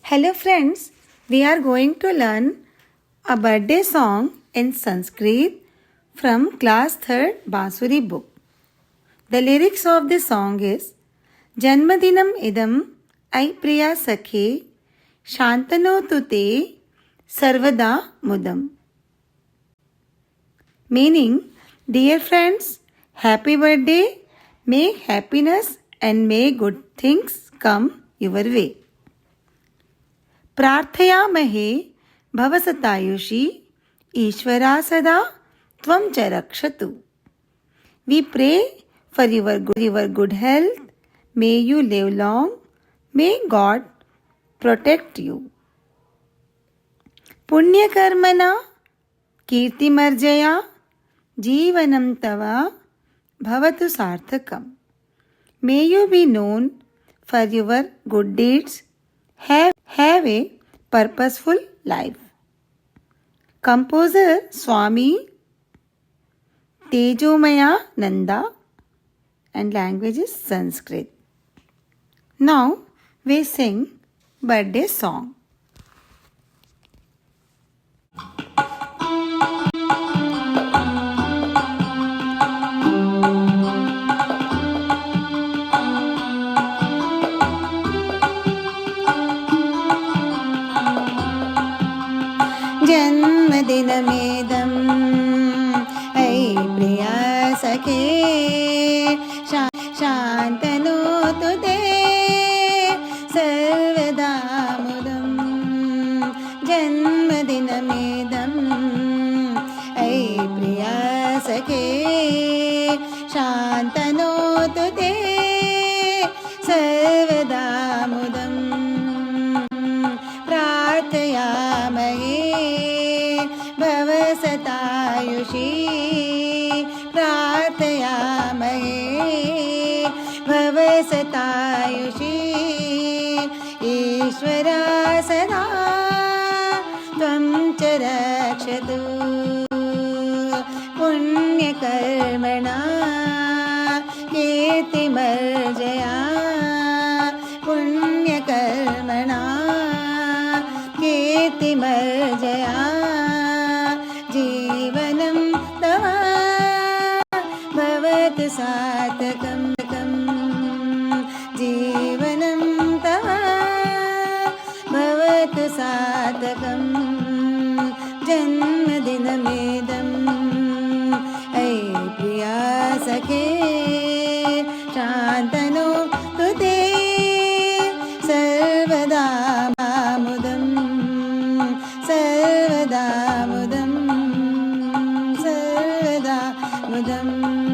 Hello friends, we are going to learn a birthday song in Sanskrit from class 3rd Basuri book. The lyrics of the song is Janmadinam idam ai priya sakhe shantano tute sarvada mudam. Meaning, dear friends, happy birthday, may happiness and may good things come your way. प्रार्थयामहे भवसतायुषी ईश्वरा सदा त्वं च रक्षतु. We pray for your good health. May you live long. May God protect you. पुण्यकर्मणा कीर्तिमर्जया जीवनं तव भवतु सार्थकम्. May you be known for your good deeds. Have a purposeful life. Composer Swami Tejomaya Nanda and language is Sanskrit. Now we sing birthday song. जन्मदिनमेदम् ऐ प्रिया सखे शान्तनोतु ते सर्वदा मुदम्. जन्मदिनमेदम् ऐ प्रिया सखे शान्तनोतु ते सर्वदा मुदम्. प्रार्थयामहे भवसतायुषी प्रार्थयामहे भवसतायुषी ईश्वरा सदा त्वं च रक्षतु. पुण्यकर्मणा कीर्तिमर्जया पुण्यकर्मणा कीर्तिमर्जया जीवनं तव भवतु सार्थकम्. जीवनं तव भवतु सार्थकम्. जन्मदिनमेदम् ऐ प्रिया सखे शान्तनो तुते सर्वदा मुदम्. सर्वदा मुदम्. सर्वदा मुदम्.